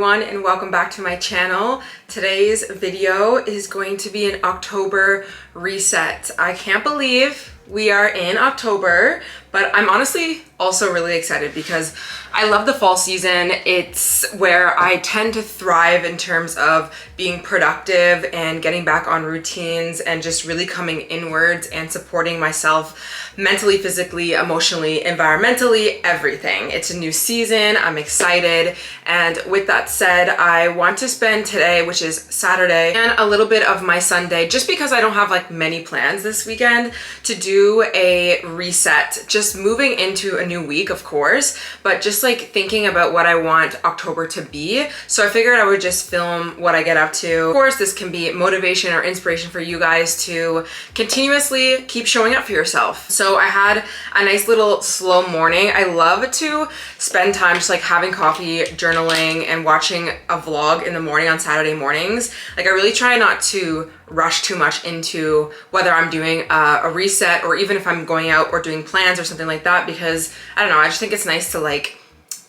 everyone, and welcome back to my channel. Today's video is going to be an October reset. I can't believe we are in October, but I'm honestly also really excited because I love the fall season. It's where I tend to thrive in terms of being productive and getting back on routines and just really coming inwards and supporting myself mentally, physically, emotionally, environmentally, everything. It's a new season. I'm excited. And with that said, I want to spend today, which is Saturday, and a little bit of my Sunday, just because I don't have like many plans this weekend, to do a reset. Just moving into a new week, of course, but just like thinking about what I want October to be. So I figured I would just film what I get up to. Of course, this can be motivation or inspiration for you guys to continuously keep showing up for yourself. So I had a nice little slow morning. I love to spend time just like having coffee, journaling, and watching a vlog in the morning on Saturday mornings. Like I really try not to rush too much into whether I'm doing a reset or even if I'm going out or doing plans or something like that, because I don't know, I just think it's nice to like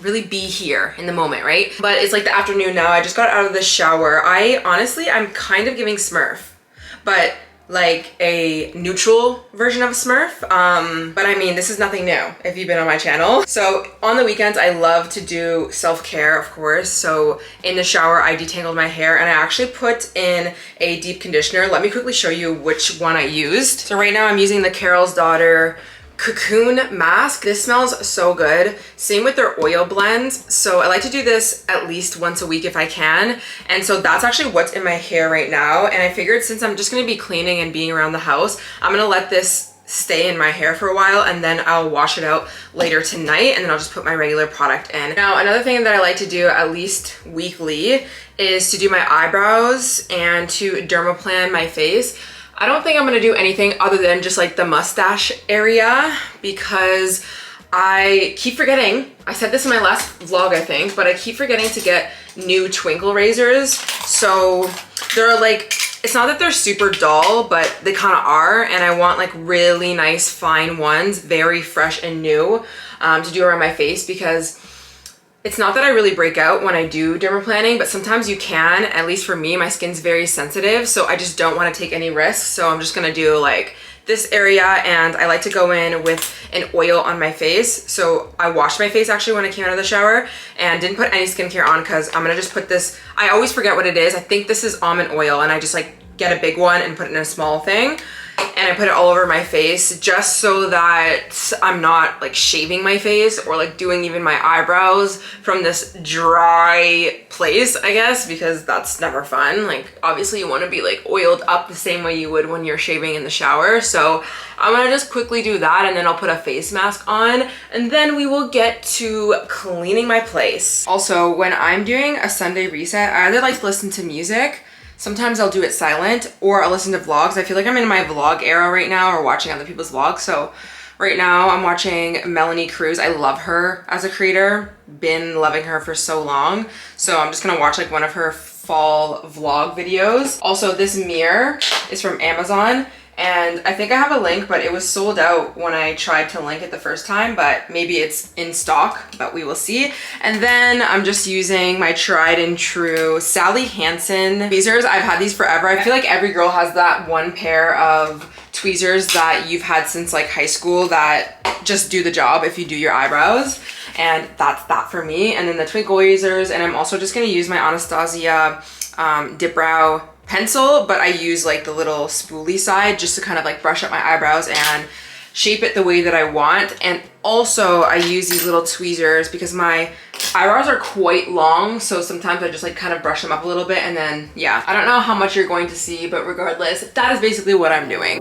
really be here in the moment, right? But it's like the afternoon now. I just got out of the shower. I'm kind of giving Smurf, but like a neutral version of Smurf. But I mean, this is nothing new if you've been on my channel. So on the weekends, I love to do self-care, of course. So in the shower, I detangled my hair and I actually put in a deep conditioner. Let me quickly show you which one I used. So right now I'm using the Carol's Daughter Cocoon Mask. This smells so good. Same with their oil blends. So I like to do this at least once a week if I can. And so that's actually what's in my hair right now. And I figured since I'm just gonna be cleaning and being around the house, I'm gonna let this stay in my hair for a while and then I'll wash it out later tonight and then I'll just put my regular product in. Now, another thing that I like to do at least weekly is to do my eyebrows and to dermaplan my face. I don't think I'm gonna do anything other than just like the mustache area because I keep forgetting. I said this in my last vlog, I think, but I keep forgetting to get new twinkle razors. So they're like, it's not that they're super dull, but they kind of are. And I want like really nice fine ones, very fresh and new to do around my face, because it's not that I really break out when I do dermaplaning, but sometimes you can. At least for me, my skin's very sensitive, so I just don't want to take any risks. So I'm just gonna do like this area, and I like to go in with an oil on my face. So I washed my face actually when I came out of the shower and didn't put any skincare on because I'm gonna just put this, I always forget what it is. I think this is almond oil, and I just like get a big one and put it in a small thing. And I put it all over my face just so that I'm not like shaving my face or like doing even my eyebrows from this dry place, I guess, because that's never fun. Like obviously you want to be like oiled up the same way you would when you're shaving in the shower. So I'm gonna just quickly do that and then I'll put a face mask on and then we will get to cleaning my place. Also, when I'm doing a Sunday reset, I either like to listen to music. Sometimes I'll do it silent or I'll listen to vlogs. I feel like I'm in my vlog era right now, or watching other people's vlogs. So right now I'm watching Melanie Cruz. I love her as a creator, been loving her for so long. So I'm just gonna watch like one of her fall vlog videos. Also, this mirror is from Amazon. And I think I have a link, but it was sold out when I tried to link it the first time, but maybe it's in stock, but we will see. And then I'm just using my tried and true Sally Hansen tweezers. I've had these forever. I feel like every girl has that one pair of tweezers that you've had since like high school that just do the job if you do your eyebrows. And that's that for me. And then the twinkle razors. And I'm also just gonna use my Anastasia Dip Brow pencil, but I use like the little spoolie side just to kind of like brush up my eyebrows and shape it the way that I want. And also I use these little tweezers because my eyebrows are quite long, so sometimes I just like kind of brush them up a little bit. And then yeah, I don't know how much you're going to see, but regardless, that is basically what I'm doing.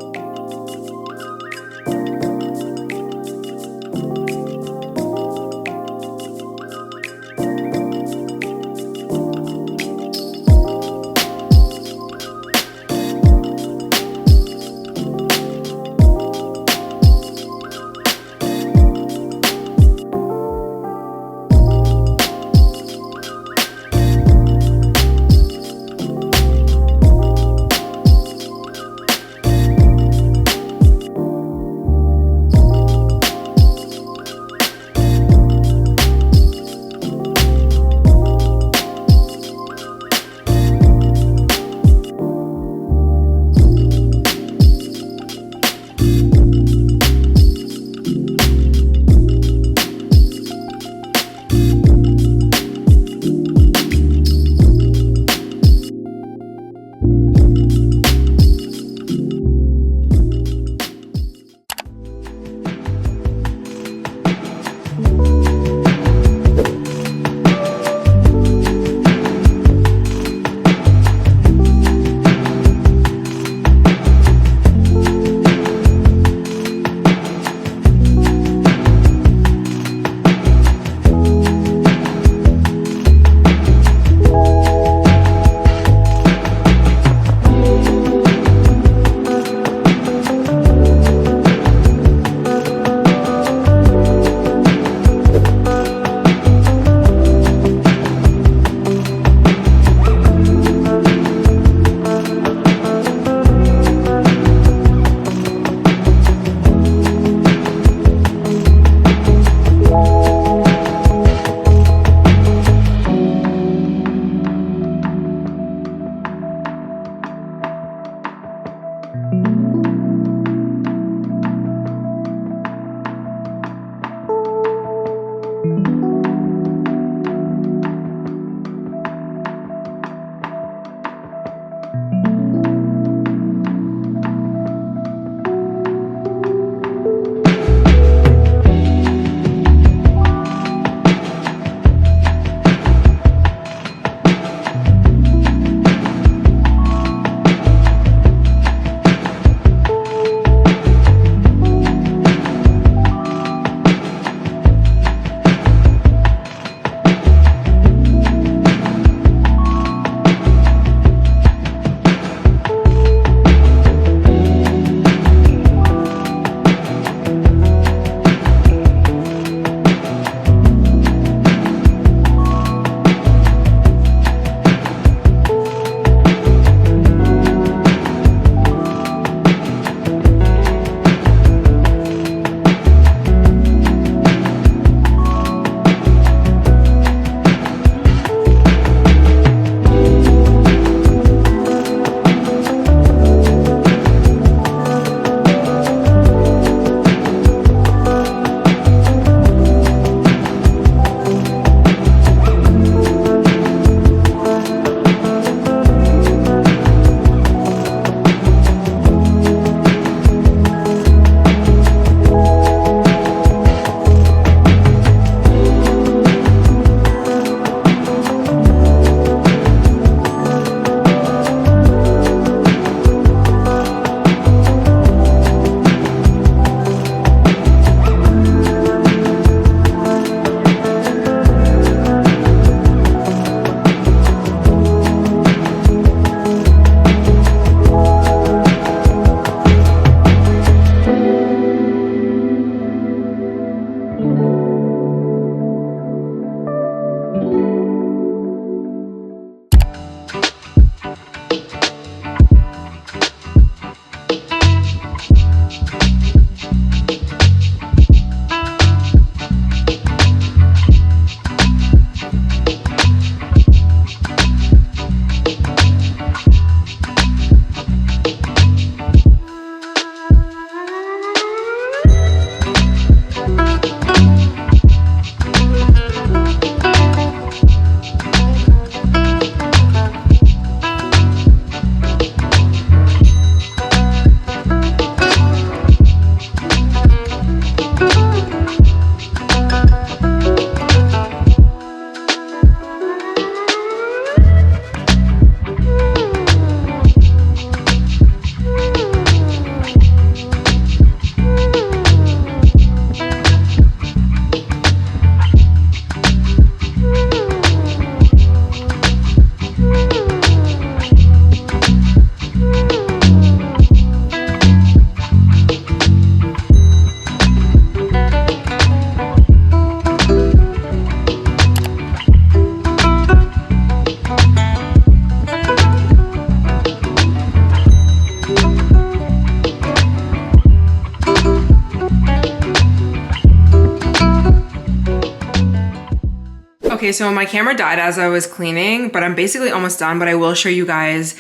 Okay, so my camera died as I was cleaning, but I'm basically almost done, but I will show you guys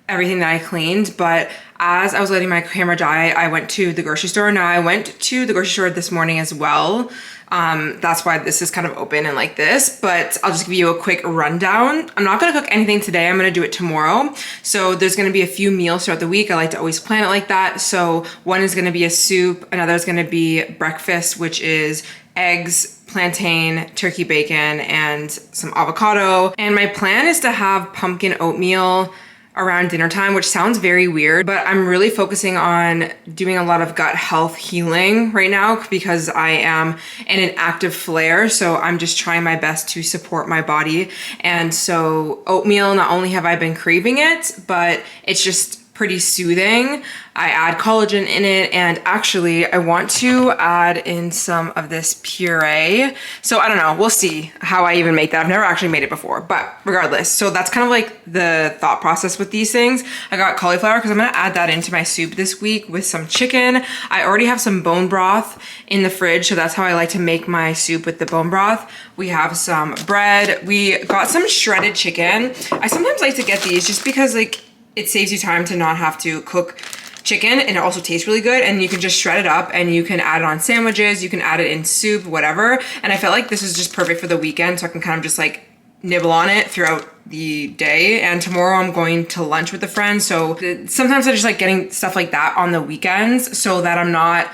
everything that I cleaned. But as I was letting my camera die, I went to the grocery store. Now I went to the grocery store this morning as well. That's why this is kind of open and like this, but I'll just give you a quick rundown. I'm not gonna cook anything today, I'm gonna do it tomorrow. So there's gonna be a few meals throughout the week. I like to always plan it like that. So one is gonna be a soup, another is gonna be breakfast, which is eggs, plantain, turkey bacon, and some avocado. And my plan is to have pumpkin oatmeal around dinner time, which sounds very weird, but I'm really focusing on doing a lot of gut health healing right now because I am in an active flare. So I'm just trying my best to support my body. And so oatmeal, not only have I been craving it, but it's just pretty soothing. I add collagen in it, and actually I want to add in some of this puree. So I don't know, we'll see how I even make that. I've never actually made it before, but regardless. So that's kind of like the thought process with these things. I got cauliflower because I'm gonna add that into my soup this week with some chicken. I already have some bone broth in the fridge, so that's how I like to make my soup, with the bone broth. We have some bread. We got some shredded chicken. I sometimes like to get these just because like it saves you time to not have to cook chicken, and it also tastes really good, and you can just shred it up and you can add it on sandwiches, you can add it in soup, whatever. And I felt like this is just perfect for the weekend, so I can kind of just like nibble on it throughout the day. And tomorrow I'm going to lunch with a friend, so sometimes I just like getting stuff like that on the weekends so that I'm not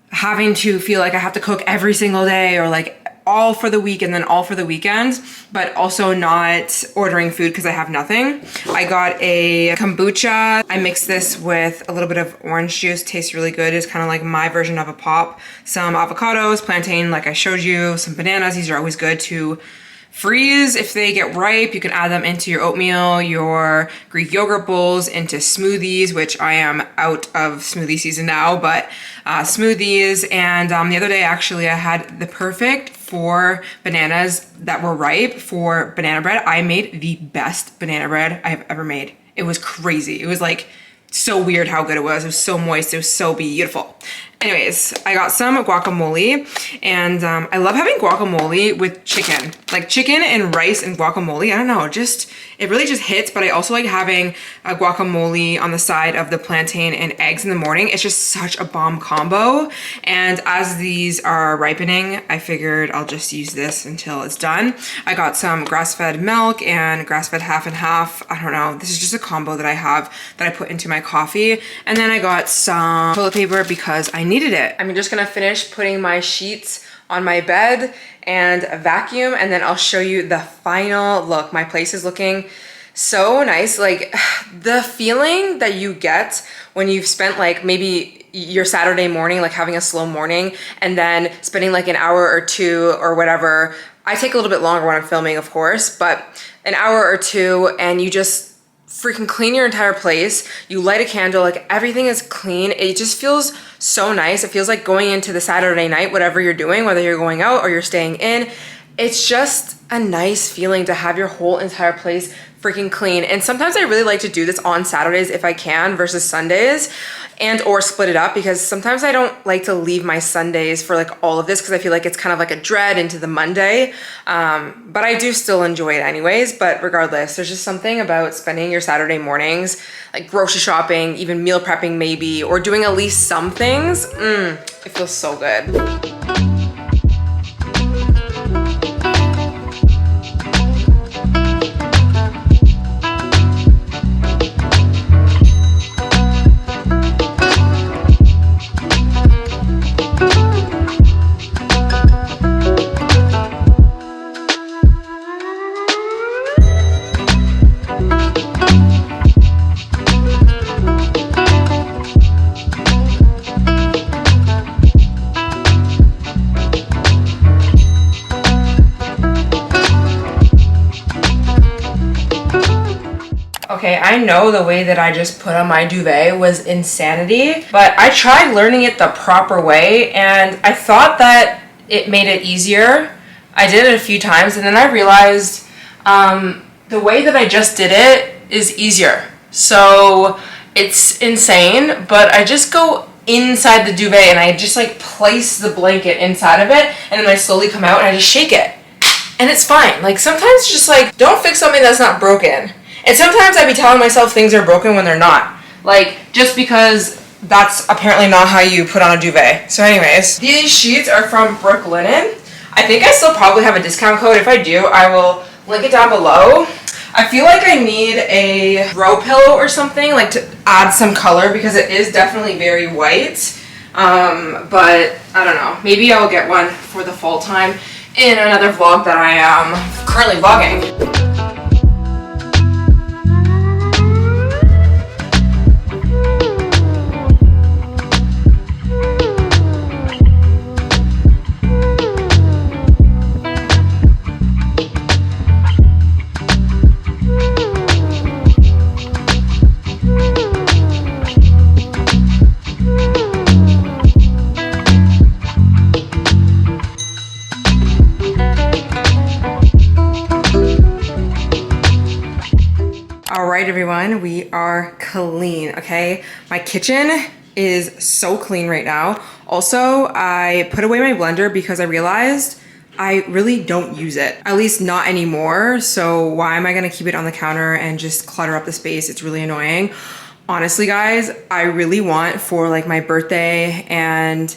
having to feel like I have to cook every single day, or like all for the week and then all for the weekend, but also not ordering food because I have nothing. I got a kombucha. I mixed this with a little bit of orange juice. Tastes really good. It's kind of like my version of a pop. Some avocados, plantain, like I showed you, some bananas. These are always good to freeze if they get ripe. You can add them into your oatmeal, your Greek yogurt bowls, into smoothies, which I am out of smoothie season now, but smoothies. And the other day, actually, I had the perfect 4 bananas that were ripe for banana bread. I made the best banana bread I have ever made. It was crazy. It was like so weird how good it was. It was so moist. It was so beautiful. Anyways, I got some guacamole, and I love having guacamole with chicken. Like chicken and rice and guacamole, I don't know, it really just hits. But I also like having a guacamole on the side of the plantain and eggs in the morning. It's just such a bomb combo. And as these are ripening, I figured I'll just use this until it's done. I got some grass-fed milk and grass-fed half and half. I don't know, this is just a combo that I have that I put into my coffee. And then I got some toilet paper because I needed it. I'm just gonna finish putting my sheets on my bed and vacuum, and then I'll show you the final look. My place is looking so nice. Like the feeling that you get when you've spent like maybe your Saturday morning, like having a slow morning, and then spending like an hour or two or whatever. I take a little bit longer when I'm filming, of course, but an hour or two, and you just freaking clean your entire place. You light a candle, like everything is clean. It just feels so nice. It feels like going into the Saturday night, whatever you're doing, whether you're going out or you're staying in. It's just a nice feeling to have your whole entire place freaking clean. And sometimes I really like to do this on Saturdays if I can versus Sundays, and or split it up, because sometimes I don't like to leave my Sundays for like all of this because I feel like it's kind of like a dread into the Monday. But I do still enjoy it anyways. But regardless, there's just something about spending your Saturday mornings like grocery shopping, even meal prepping maybe, or doing at least some things. It feels so good. Okay, I know the way that I just put on my duvet was insanity, but I tried learning it the proper way, and I thought that it made it easier. I did it a few times, and then I realized the way that I just did it is easier. So it's insane, but I just go inside the duvet and I just like place the blanket inside of it, and then I slowly come out and I just shake it. And it's fine. Like sometimes just like, don't fix something that's not broken. And sometimes I be telling myself things are broken when they're not. Like, just because that's apparently not how you put on a duvet. So anyways, these sheets are from Brooklinen. I think I still probably have a discount code. If I do, I will link it down below. I feel like I need a throw pillow or something, like to add some color, because it is definitely very white. But I don't know. Maybe I'll get one for the fall time in another vlog that I am currently vlogging. All right, everyone, we are clean, okay? My kitchen is so clean right now. Also, I put away my blender because I realized I really don't use it, at least not anymore. So why am I gonna keep it on the counter and just clutter up the space? It's really annoying. Honestly, guys, I really want for like my birthday and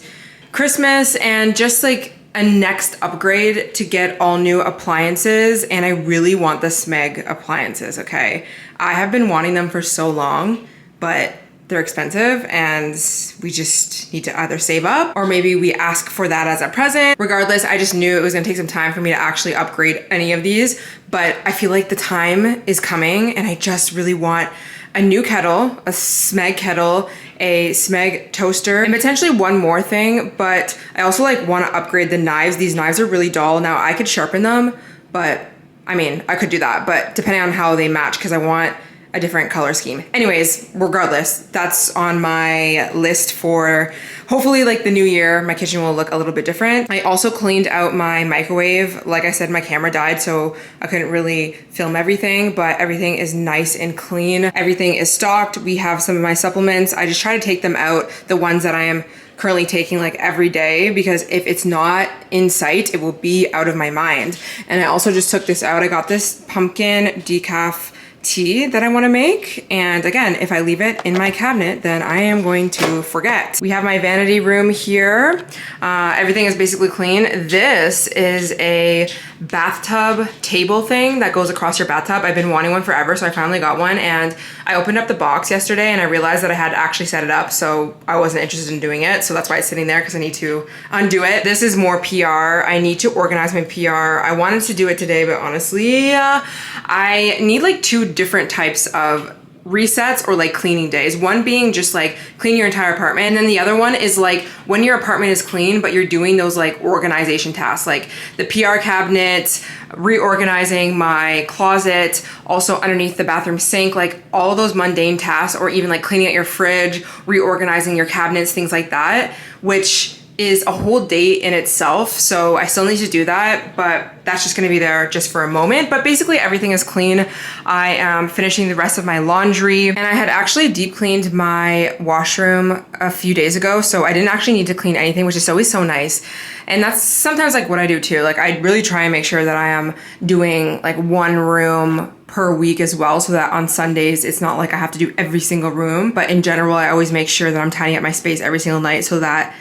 Christmas and just like a next upgrade to get all new appliances, and I really want the Smeg appliances, okay? I have been wanting them for so long, but they're expensive and we just need to either save up or maybe we ask for that as a present. Regardless, I just knew it was gonna take some time for me to actually upgrade any of these, but I feel like the time is coming and I just really want a new kettle, a Smeg kettle, a Smeg toaster, and potentially one more thing, but I also like want to upgrade the knives. These knives are really dull. Now I could sharpen them, but I mean, I could do that, but depending on how they match, because I want a different color scheme. Anyways, regardless, that's on my list for hopefully like the new year. My kitchen will look a little bit different. I also cleaned out my microwave. Like I said, my camera died, so I couldn't really film everything, but everything is nice and clean. Everything is stocked. We have some of my supplements. I just try to take them out, the ones that I am currently taking like every day, because if it's not in sight, it will be out of my mind. And I also just took this out. I got this pumpkin decaf tea that I want to make, and again, if I leave it in my cabinet, then I am going to forget. We have my vanity room here. Everything is basically clean. This is a bathtub table thing that goes across your bathtub. I've been wanting one forever, so I finally got one, and I opened up the box yesterday and I realized that I had to actually set it up, so I wasn't interested in doing it, so that's why it's sitting there, because I need to undo it. This is more PR. I need to organize my PR. I wanted to do it today, but honestly, I need like 2 different types of resets or like cleaning days. One being just like clean your entire apartment, and then the other one is like when your apartment is clean but you're doing those like organization tasks, like the PR cabinet, reorganizing my closet, also underneath the bathroom sink, like all those mundane tasks, or even like cleaning out your fridge, reorganizing your cabinets, things like that, which is a whole day in itself. So I still need to do that, but that's just gonna be there just for a moment. But basically everything is clean. I am finishing the rest of my laundry, and I had actually deep cleaned my washroom a few days ago, so I didn't actually need to clean anything, which is always so nice. And that's sometimes like what I do too. Like I really try and make sure that I am doing like one room per week as well, so that on Sundays it's not like I have to do every single room. But in general, I always make sure that I'm tidying up my space every single night, so that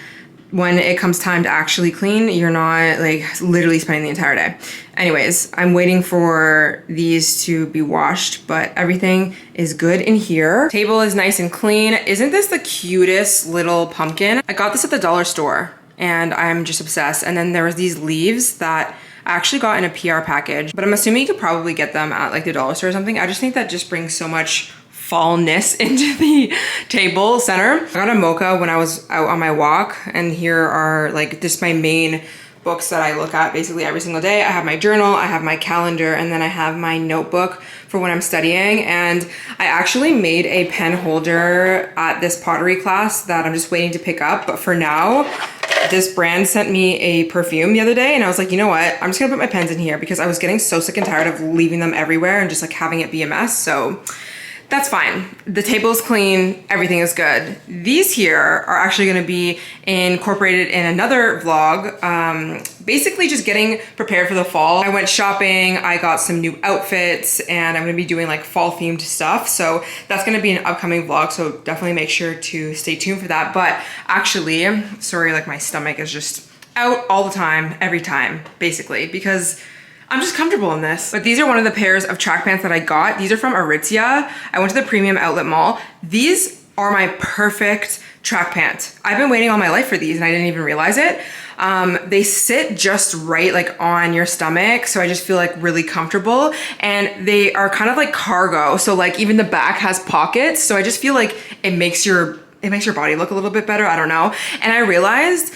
when it comes time to actually clean, you're not like literally spending the entire day. Anyways, I'm waiting for these to be washed, but everything is good in here. Table is nice and clean. Isn't this the cutest little pumpkin? I got this at the dollar store and I'm just obsessed. And then there was these leaves that I actually got in a PR package, but I'm assuming you could probably get them at like the dollar store or something. I just think that just brings so much fallness into the table center. I got a mocha when I was out on my walk, and here are like just my main books that I look at basically every single day. I have my journal, I have my calendar, and then I have my notebook for when I'm studying. And I actually made a pen holder at this pottery class that I'm just waiting to pick up. But for now, this brand sent me a perfume the other day, and I was like, you know what? I'm just gonna put my pens in here because I was getting so sick and tired of leaving them everywhere and just like having it be a mess. So that's fine. The table is clean, everything is good. These here are actually gonna be incorporated in another vlog basically just getting prepared for the fall. I went shopping, I got some new outfits, and I'm gonna be doing like fall themed stuff. So that's gonna be an upcoming vlog, so definitely make sure to stay tuned for that. But actually, sorry, like my stomach is just out all the time, every time, basically, because I'm just comfortable in this. But these are one of the pairs of track pants that I got. These are from Aritzia. I went to the premium outlet mall. These are my perfect track pants. I've been waiting all my life for these and I didn't even realize it. They sit just right like on your stomach, so I just feel like really comfortable, and they are kind of like cargo, so like even the back has pockets, so I just feel like it makes your body look a little bit better. I don't know. And I realized,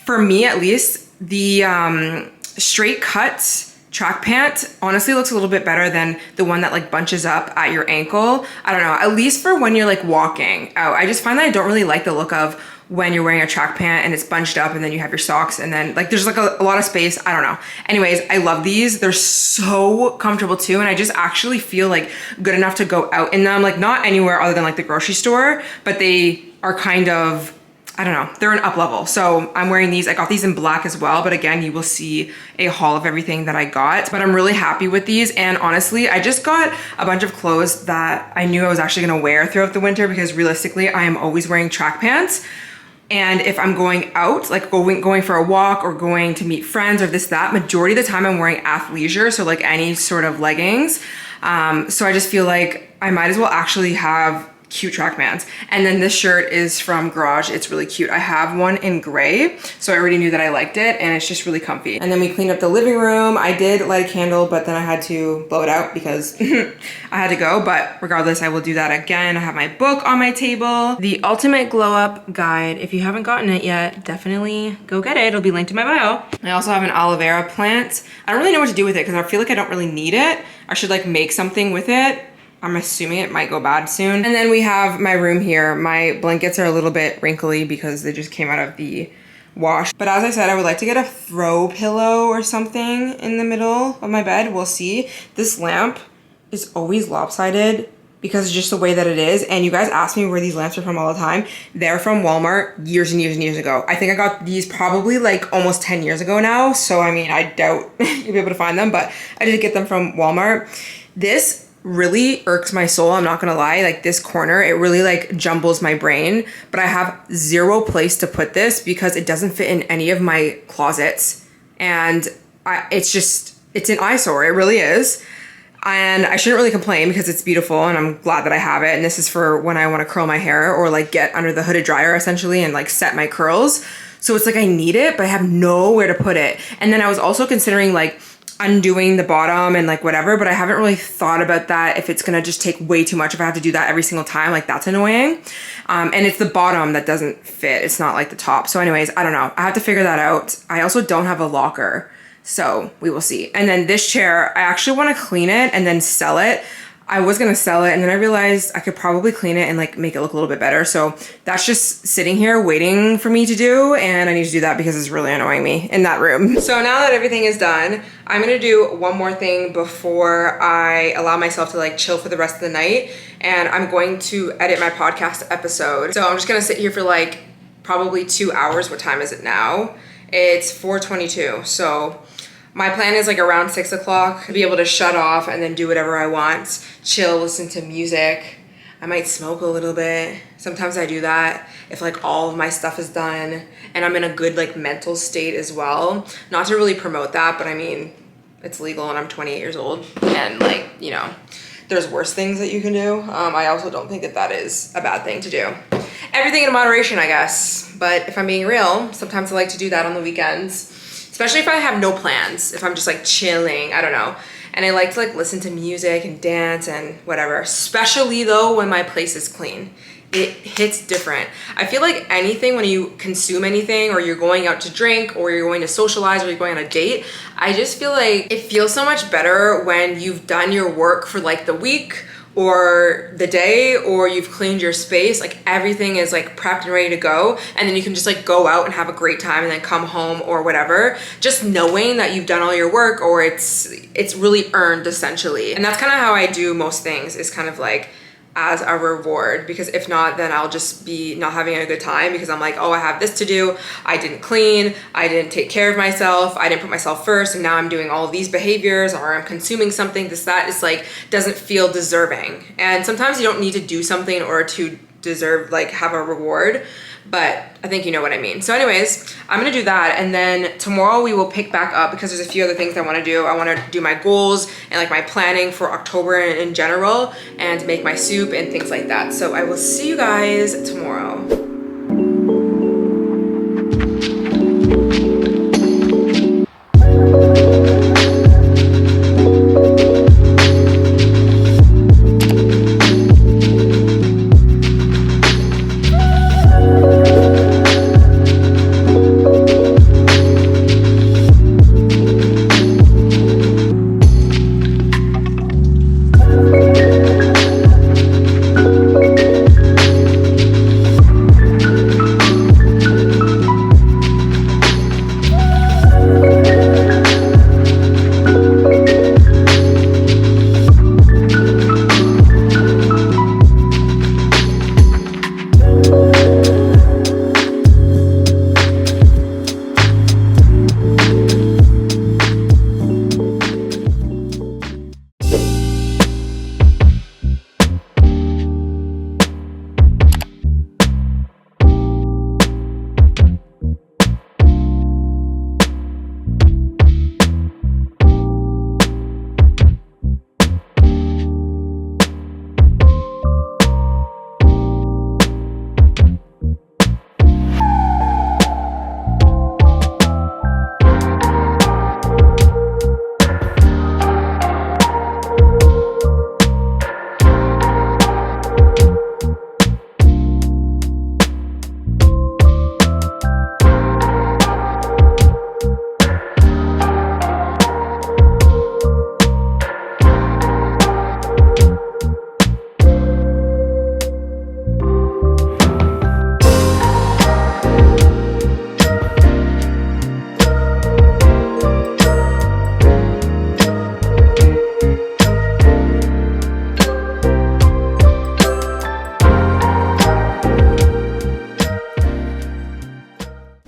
for me at least, the straight cut track pant honestly looks a little bit better than the one that like bunches up at your ankle. I don't know, at least for when you're like walking out. I just find that I don't really like the look of when you're wearing a track pant and it's bunched up and then you have your socks and then like there's like a lot of space. I don't know. Anyways, I love these. They're so comfortable too, and I just actually feel like good enough to go out in them, like not anywhere other than like the grocery store, but they are kind of, I don't know, they're an up level. So I'm wearing these. I got these in black as well, but again, you will see a haul of everything that I got. But I'm really happy with these, and honestly, I just got a bunch of clothes that I knew I was actually gonna wear throughout the winter, because realistically, I am always wearing track pants. And if I'm going out, like going for a walk or going to meet friends or this, that, majority of the time I'm wearing athleisure, so like any sort of leggings. So I just feel like I might as well actually have cute track pants. And then this shirt is from Garage. It's really cute. I have one in gray, so I already knew that I liked it, and it's just really comfy. And then we cleaned up the living room. I did light a candle, but then I had to blow it out because I had to go. But regardless, I will do that again. I have my book on my table. The Ultimate Glow Up Guide. If you haven't gotten it yet, definitely go get it. It'll be linked in my bio. I also have an aloe vera plant. I don't really know what to do with it because I feel like I don't really need it. I should like make something with it. I'm assuming it might go bad soon. And then we have my room here. My blankets are a little bit wrinkly because they just came out of the wash. But as I said, I would like to get a throw pillow or something in the middle of my bed. We'll see. This lamp is always lopsided because it's just the way that it is. And you guys ask me where these lamps are from all the time. They're from Walmart years and years and years ago. I think I got these probably like almost 10 years ago now. So I mean, I doubt you'll be able to find them, but I did get them from Walmart. This really irks my soul, I'm not gonna lie. Like this corner, it really like jumbles my brain, but I have zero place to put this because it doesn't fit in any of my closets, and it's an eyesore. It really is. And I shouldn't really complain because it's beautiful and I'm glad that I have it. And this is for when I want to curl my hair or like get under the hooded dryer essentially and like set my curls. So it's like I need it, but I have nowhere to put it. And then I was also considering like undoing the bottom and like whatever, but I haven't really thought about that. If it's gonna just take way too much, if I have to do that every single time, like that's annoying. And it's the bottom that doesn't fit. It's not like the top. So anyways, I don't know. I have to figure that out. I also don't have a locker, so we will see. And then this chair, I actually want to clean it and then sell it. I was gonna sell it, and then I realized I could probably clean it and like make it look a little bit better. So that's just sitting here waiting for me to do, and I need to do that because it's really annoying me in that room. So now that everything is done, I'm gonna do one more thing before I allow myself to like chill for the rest of the night, and I'm going to edit my podcast episode. So I'm just gonna sit here for like probably 2 hours. What time is it now? It's 4:22. So my plan is like around 6 o'clock to be able to shut off and then do whatever I want, chill, listen to music. I might smoke a little bit. Sometimes I do that if like all of my stuff is done and I'm in a good like mental state as well. Not to really promote that, but I mean, it's legal and I'm 28 years old, and like, you know, there's worse things that you can do. I also don't think that that is a bad thing to do. Everything in moderation, I guess. But if I'm being real, sometimes I like to do that on the weekends. Especially if I have no plans, if I'm just like chilling, I don't know. And I like to like listen to music and dance and whatever. Especially though when my place is clean. It hits different. I feel like anything, when you consume anything or you're going out to drink or you're going to socialize or you're going on a date, I just feel like it feels so much better when you've done your work for like the week or the day, or you've cleaned your space, like everything is like prepped and ready to go, and then you can just like go out and have a great time and then come home or whatever, just knowing that you've done all your work, or it's really earned essentially. And that's kind of how I do most things, is kind of like as a reward, because if not, then I'll just be not having a good time because I'm like, oh, I have this to do. I didn't clean, I didn't take care of myself, I didn't put myself first, and now I'm doing all of these behaviors, or I'm consuming something, that is like, doesn't feel deserving. And sometimes you don't need to do something in order to deserve, like, have a reward, but I think you know what I mean. So anyways, I'm gonna do that, and then tomorrow we will pick back up because there's a few other things I wanna do. I wanna do my goals and like my planning for October in general, and make my soup and things like that. So I will see you guys tomorrow.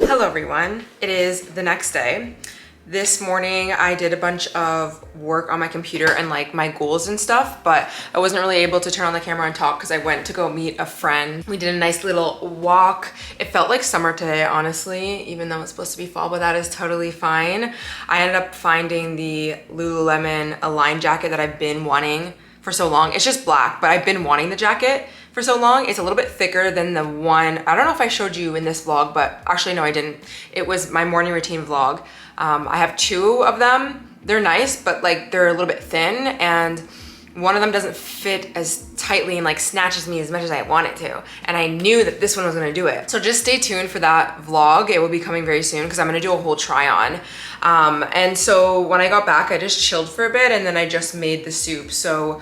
Hello everyone, it is the next day. This morning I did a bunch of work on my computer and like my goals and stuff, but I wasn't really able to turn on the camera and talk because I went to go meet a friend. We did a nice little walk. It felt like summer today, honestly, even though it's supposed to be fall, but that is totally fine. I ended up finding the Lululemon Align jacket that I've been wanting for so long. It's just black, but I've been wanting the jacket for so long. It's a little bit thicker than the one, I don't know if I showed you in this vlog, but actually no, I didn't. It was my morning routine vlog. I have two of them. They're nice, but like they're a little bit thin, and one of them doesn't fit as tightly and like snatches me as much as I want it to. And I knew that this one was gonna do it. So just stay tuned for that vlog. It will be coming very soon because I'm gonna do a whole try on. And so when I got back, I just chilled for a bit and then I just made the soup. So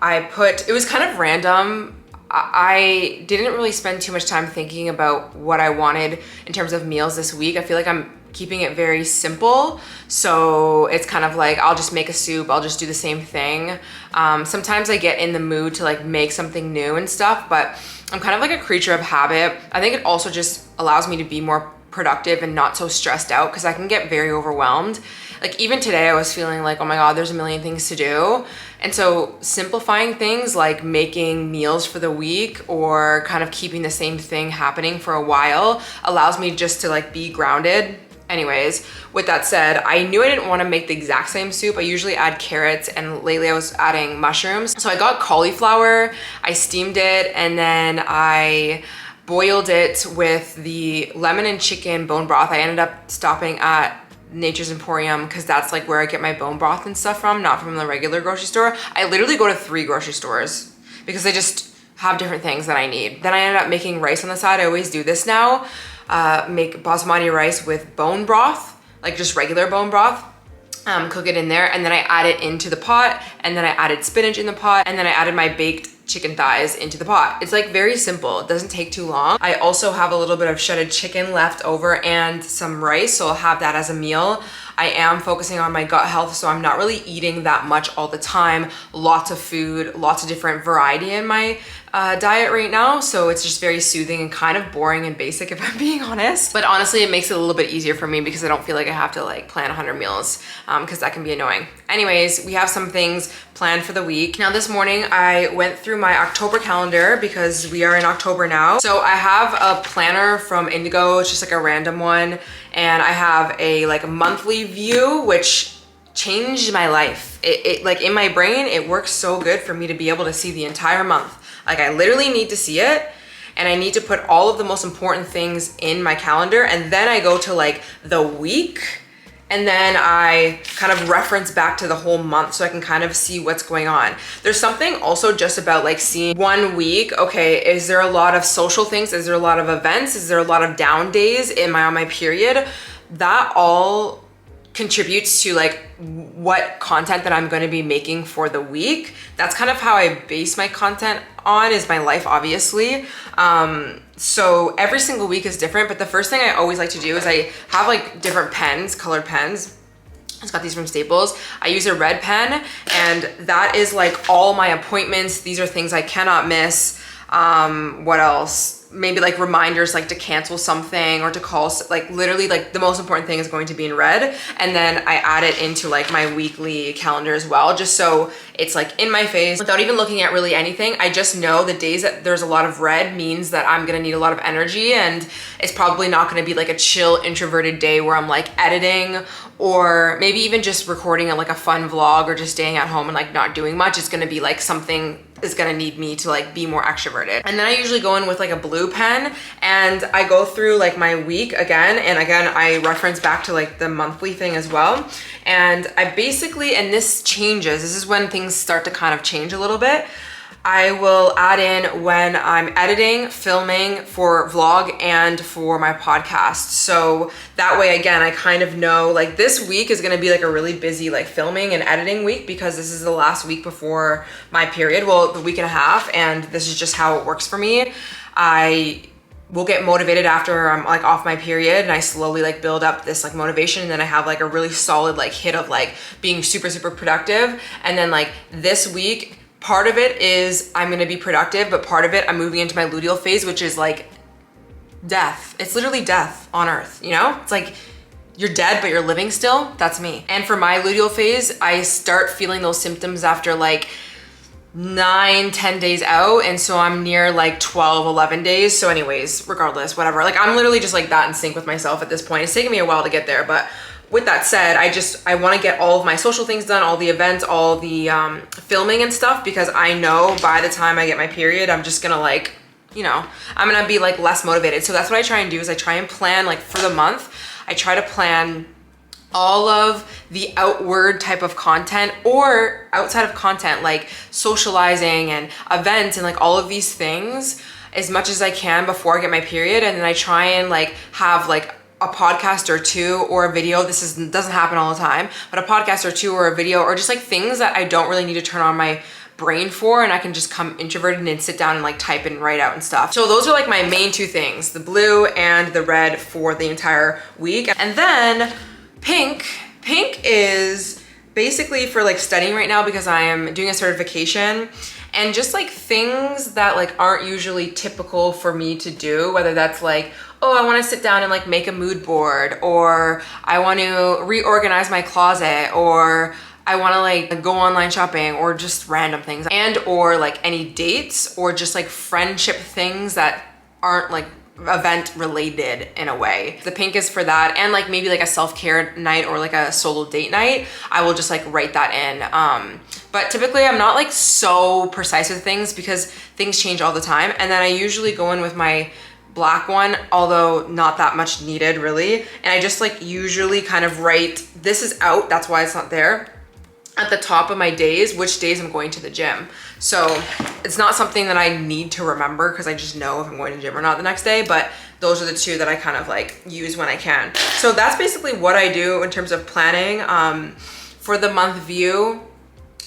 it was kind of random. I didn't really spend too much time thinking about what I wanted in terms of meals this week. I feel like I'm keeping it very simple. So it's kind of like, I'll just make a soup, I'll just do the same thing. Sometimes I get in the mood to like make something new and stuff, but I'm kind of like a creature of habit. I think it also just allows me to be more productive and not so stressed out because I can get very overwhelmed. Like even today I was feeling like, oh my God, there's a million things to do. And so simplifying things like making meals for the week or kind of keeping the same thing happening for a while allows me just to like be grounded. Anyways, with that said, I knew I didn't want to make the exact same soup. I usually add carrots, and lately I was adding mushrooms. So I got cauliflower, I steamed it, and then I boiled it with the lemon and chicken bone broth. I ended up stopping at Nature's Emporium because that's like where I get my bone broth and stuff from, not from the regular grocery store. I literally go to 3 grocery stores because they just have different things that I need. Then I ended up making rice on the side. I always do this now. Make basmati rice with bone broth, like just regular bone broth. Cook it in there, and then I add it into the pot, and then I added spinach in the pot, and then I added my baked chicken thighs into the pot. It's like very simple. It doesn't take too long. I also have a little bit of shredded chicken left over and some rice, so I'll have that as a meal. I am focusing on my gut health, so I'm not really eating that much all the time. Lots of food, lots of different variety in my diet right now, so it's just very soothing and kind of boring and basic if I'm being honest. But honestly, it makes it a little bit easier for me because I don't feel like I have to like plan 100 meals because that can be annoying. Anyways, we have some things planned for the week. Now this morning I went through my October calendar because we are in October now. So I have a planner from Indigo, it's just like a random one, and I have a like monthly view which changed my life. It like in my brain, it works so good for me to be able to see the entire month. Like I literally need to see it, and I need to put all of the most important things in my calendar, and then I go to like the week, and then I kind of reference back to the whole month so I can kind of see what's going on. There's something also just about like seeing 1 week, okay, is there a lot of social things? Is there a lot of events? Is there a lot of down days? Am I on my period? That all contributes to like what content that I'm going to be making for the week. That's kind of how I base my content on, is my life, obviously. So every single week is different, but the first thing I always like to do is I have like different pens, colored pens. I just got these from Staples. I use a red pen, and that is like all my appointments. These are things I cannot miss. What else? Maybe like reminders like to cancel something or to call, like literally like the most important thing is going to be in red. And then I add it into like my weekly calendar as well, just so it's like in my face without even looking at really anything. I just know the days that there's a lot of red means that I'm gonna need a lot of energy, and it's probably not gonna be like a chill introverted day where I'm like editing or maybe even just recording like a fun vlog or just staying at home and like not doing much. It's gonna be like something is gonna need me to like be more extroverted. And then I usually go in with like a blue pen, and I go through like my week again, and again I reference back to like the monthly thing as well. And I basically, and this changes, this is when things start to kind of change a little bit, I will add in when I'm editing, filming for vlog and for my podcast. So that way, again, I kind of know like this week is gonna be like a really busy like filming and editing week because this is the last week before my period, well, the week and a half, and this is just how it works for me. I will get motivated after I'm like off my period, and I slowly like build up this like motivation, and then I have like a really solid like hit of like being super, super productive. And then like this week, part of it is I'm gonna be productive, but part of it I'm moving into my luteal phase, which is like death. It's literally death on earth, you know? It's like you're dead, but you're living still. That's me. And for my luteal phase, I start feeling those symptoms after like 9-10 days out, and so I'm near like 12-11 days. So anyways, regardless, whatever, like I'm literally just like that in sync with myself at this point. It's taken me a while to get there, but with that said, I want to get all of my social things done, all the events, all the filming and stuff, because I know by the time I get my period, I'm just gonna like, you know, I'm gonna be like less motivated. So that's what I try and do, is I try and plan like for the month. I try to plan all of the outward type of content or outside of content, like socializing and events and like all of these things as much as I can before I get my period. And then I try and like have like a podcast or two or a video. Doesn't happen all the time, but a podcast or two or a video, or just like things that I don't really need to turn on my brain for, and I can just come introverted and sit down and like type and write out and stuff. So those are like my main two things, the blue and the red for the entire week. And then pink is basically for like studying right now because I am doing a certification, and just like things that like aren't usually typical for me to do, whether that's like, oh, I want to sit down and like make a mood board, or I want to reorganize my closet, or I want to like go online shopping, or just random things, and or like any dates or just like friendship things that aren't like event related in a way. The pink is for that, and like maybe like a self-care night or like a solo date night. I will just like write that in. But typically I'm not like so precise with things because things change all the time. And then I usually go in with my black one, although not that much needed really. And I just like usually kind of write, this is out, that's why it's not there, at the top of my days, which days I'm going to the gym. So it's not something that I need to remember because I just know if I'm going to the gym or not the next day, but those are the two that I kind of like use when I can. So that's basically what I do in terms of planning. For the month view,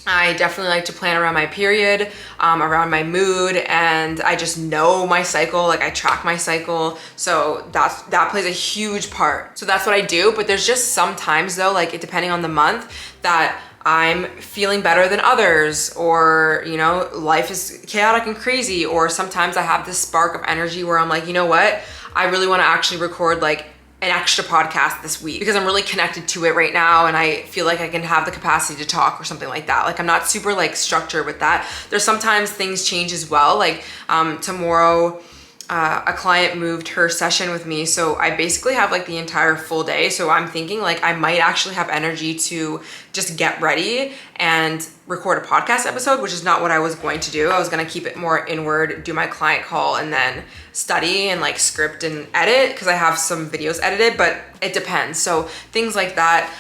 I definitely like to plan around my period, around my mood, and I just know my cycle, like I track my cycle. So that plays a huge part. So that's what I do, but there's just some times though, like depending on the month, that I'm feeling better than others, or, you know, life is chaotic and crazy, or sometimes I have this spark of energy where I'm like, you know what? I really want to actually record like an extra podcast this week because I'm really connected to it right now and I feel like I can have the capacity to talk or something like that. Like I'm not super like structured with that. There's sometimes things change as well. Like tomorrow, a client moved her session with me. So I basically have like the entire full day. So I'm thinking like I might actually have energy to just get ready and record a podcast episode, which is not what I was going to do. I was going to keep it more inward, do my client call, and then study and like script and edit because I have some videos edited, but it depends. So things like that.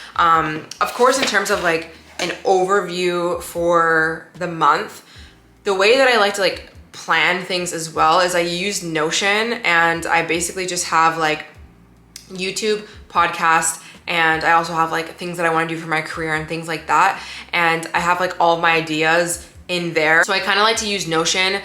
Of course, in terms of like an overview for the month, the way that I like to like plan things as well is I use Notion, and I basically just have like YouTube, podcast, and I also have like things that I want to do for my career and things like that. And I have like all of my ideas in there. So I kind of like to use Notion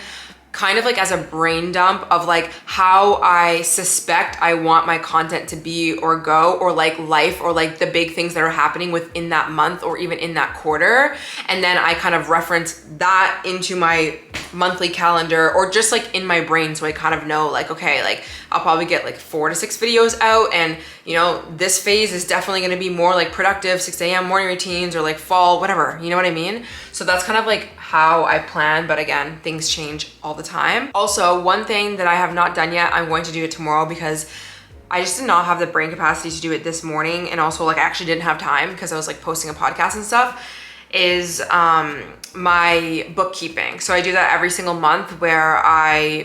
kind of like as a brain dump of like how I suspect I want my content to be or go, or like life, or like the big things that are happening within that month or even in that quarter. And then I kind of reference that into my monthly calendar or just like in my brain. So I kind of know like, okay, like I'll probably get like 4 to 6 videos out, and you know, this phase is definitely going to be more like productive 6 a.m. morning routines or like fall, whatever, you know what I mean? So that's kind of like how I plan, but again, things change all the time. Also, one thing that I have not done yet, I'm going to do it tomorrow because I just did not have the brain capacity to do it this morning. And also like I actually didn't have time because I was like posting a podcast and stuff, is my bookkeeping. So I do that every single month where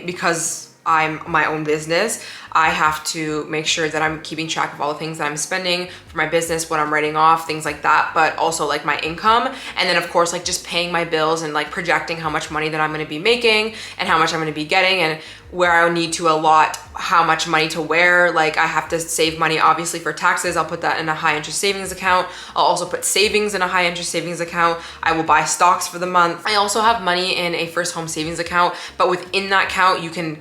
because I'm my own business, I have to make sure that I'm keeping track of all the things that I'm spending for my business, what I'm writing off, things like that, but also like my income. And then of course, like just paying my bills and like projecting how much money that I'm going to be making and how much I'm going to be getting, and where I need to allot how much money to where. Like I have to save money obviously for taxes. I'll put that in a high interest savings account. I'll also put savings in a high interest savings account. I will buy stocks for the month. I also have money in a first home savings account, but within that account you can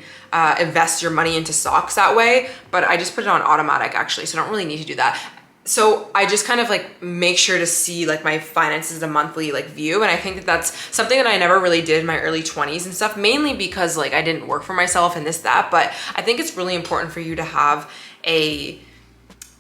invest your money into stocks that way, but I just put it on automatic actually, so I don't really need to do that. So I just kind of like make sure to see like my finances a monthly like view. And I think that that's something that I never really did in my early 20s and stuff, mainly because like I didn't work for myself and that, but I think it's really important for you to have a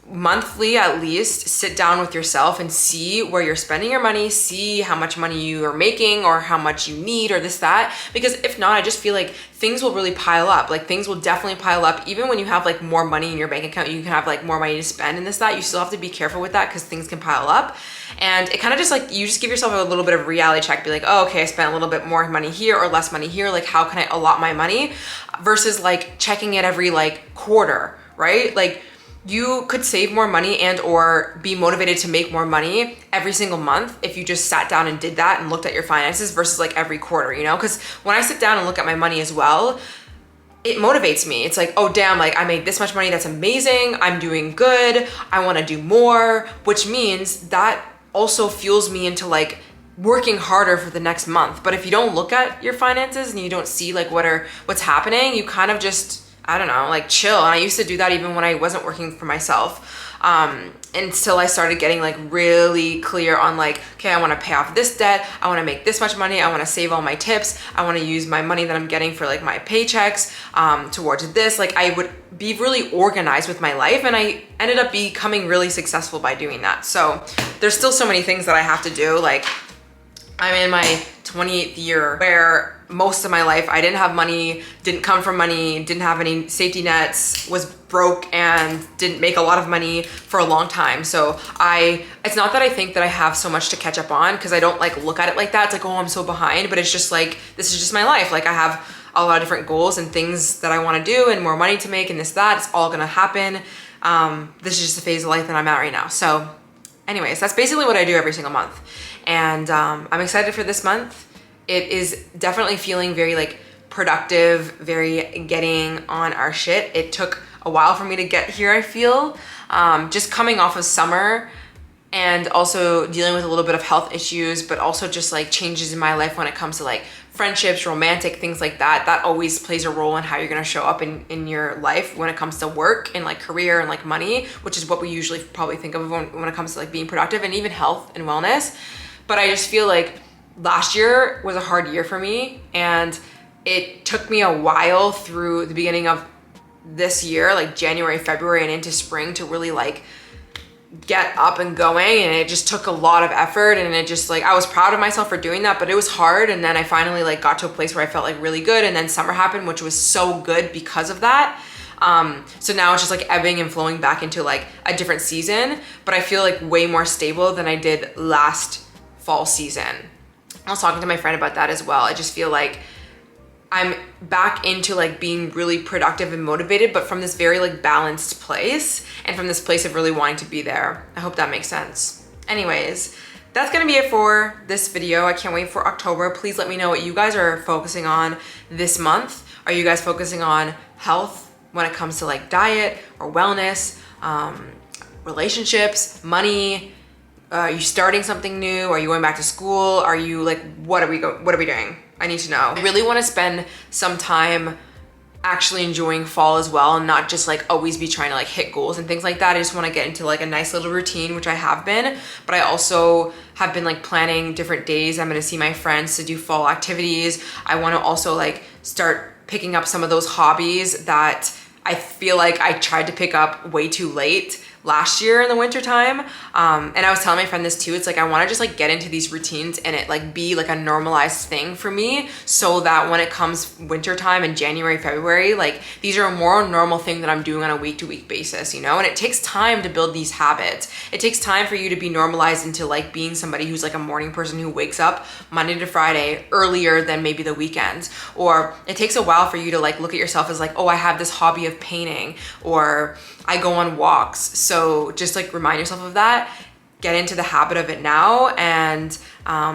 monthly, at least, sit down with yourself and see where you're spending your money, see how much money you are making or how much you need or that, because if not, I just feel like things will really pile up. Like things will definitely pile up. Even when you have like more money in your bank account, you can have like more money to spend and that, you still have to be careful with that because things can pile up. And it kind of just like, you just give yourself a little bit of reality check, be like, oh, okay, I spent a little bit more money here or less money here. Like how can I allot my money versus like checking it every like quarter, right? Like you could save more money and or be motivated to make more money every single month if you just sat down and did that and looked at your finances versus like every quarter, you know? Because when I sit down and look at my money as well, it motivates me. It's like, oh damn, like I made this much money, that's amazing, I'm doing good, I want to do more, which means that also fuels me into like working harder for the next month. But if you don't look at your finances and you don't see like what's happening, you kind of just, I don't know, like chill. And I used to do that even when I wasn't working for myself. Until I started getting like really clear on like, okay, I want to pay off this debt. I want to make this much money. I want to save all my tips. I want to use my money that I'm getting for like my paychecks, towards this. Like I would be really organized with my life, and I ended up becoming really successful by doing that. So there's still so many things that I have to do. Like I'm in my 28th year where most of my life I didn't have money, didn't come from money, didn't have any safety nets, was broke and didn't make a lot of money for a long time. So it's not that I think that I have so much to catch up on, because I don't like look at it like that. It's like, oh, I'm so behind, but it's just like, this is just my life. Like I have a lot of different goals and things that I want to do and more money to make and that, it's all gonna happen. This is just the phase of life that I'm at right now. So anyways, that's basically what I do every single month. And I'm excited for this month. It is definitely feeling very like productive, very getting on our shit. It took a while for me to get here, I feel. Just coming off of summer and also dealing with a little bit of health issues, but also just like changes in my life when it comes to like friendships, romantic things like that. That always plays a role in how you're gonna show up in your life when it comes to work and like career and like money, which is what we usually probably think of when it comes to like being productive, and even health and wellness. But I just feel like last year was a hard year for me, and it took me a while through the beginning of this year, like January, February, and into spring to really like get up and going, and it just took a lot of effort, and it just like I was proud of myself for doing that, but it was hard. And then I finally like got to a place where I felt like really good, and then summer happened, which was so good because of that. So now it's just like ebbing and flowing back into like a different season, but I feel like way more stable than I did last fall season. I was talking to my friend about that as well. I just feel like I'm back into like being really productive and motivated, but from this very like balanced place, and from this place of really wanting to be there. I hope that makes sense. Anyways, that's gonna be it for this video. I can't wait for October. Please let me know what you guys are focusing on this month. Are you guys focusing on health when it comes to like diet or wellness, relationships, money? Are you starting something new? Are you going back to school? Are you like, what are we doing? I need to know. I really want to spend some time actually enjoying fall as well, and not just like always be trying to like hit goals and things like that. I just want to get into like a nice little routine, which I have been, but I also have been like planning different days I'm going to see my friends to do fall activities. I want to also like start picking up some of those hobbies that I feel like I tried to pick up way too late last year in the winter time. And I was telling my friend this too. It's like, I want to just like get into these routines and it like be like a normalized thing for me, so that when it comes winter time in January, February, like these are a more normal thing that I'm doing on a week to week basis, you know? And it takes time to build these habits. It takes time for you to be normalized into like being somebody who's like a morning person who wakes up Monday to Friday earlier than maybe the weekends. Or it takes a while for you to like look at yourself as like, oh, I have this hobby of painting, or I go on walks. So just like remind yourself of that, get into the habit of it now, and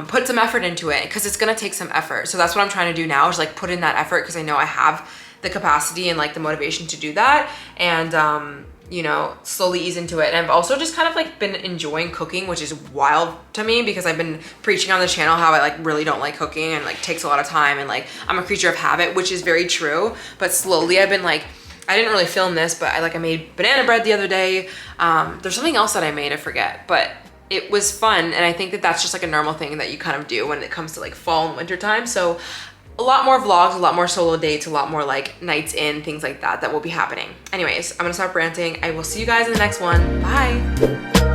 put some effort into it, because it's gonna take some effort. So that's what I'm trying to do now, is like put in that effort, because I know I have the capacity and like the motivation to do that, and you know, slowly ease into it. And I've also just kind of like been enjoying cooking, which is wild to me, because I've been preaching on the channel how I like really don't like cooking, and like takes a lot of time, and like I'm a creature of habit, which is very true. But slowly I've been like, I didn't really film this, but I made banana bread the other day. There's something else that I made, I forget, but it was fun. And I think that that's just like a normal thing that you kind of do when it comes to like fall and winter time. So a lot more vlogs, a lot more solo dates, a lot more like nights in, things like that will be happening. Anyways, I'm gonna stop ranting. I will see you guys in the next one. Bye.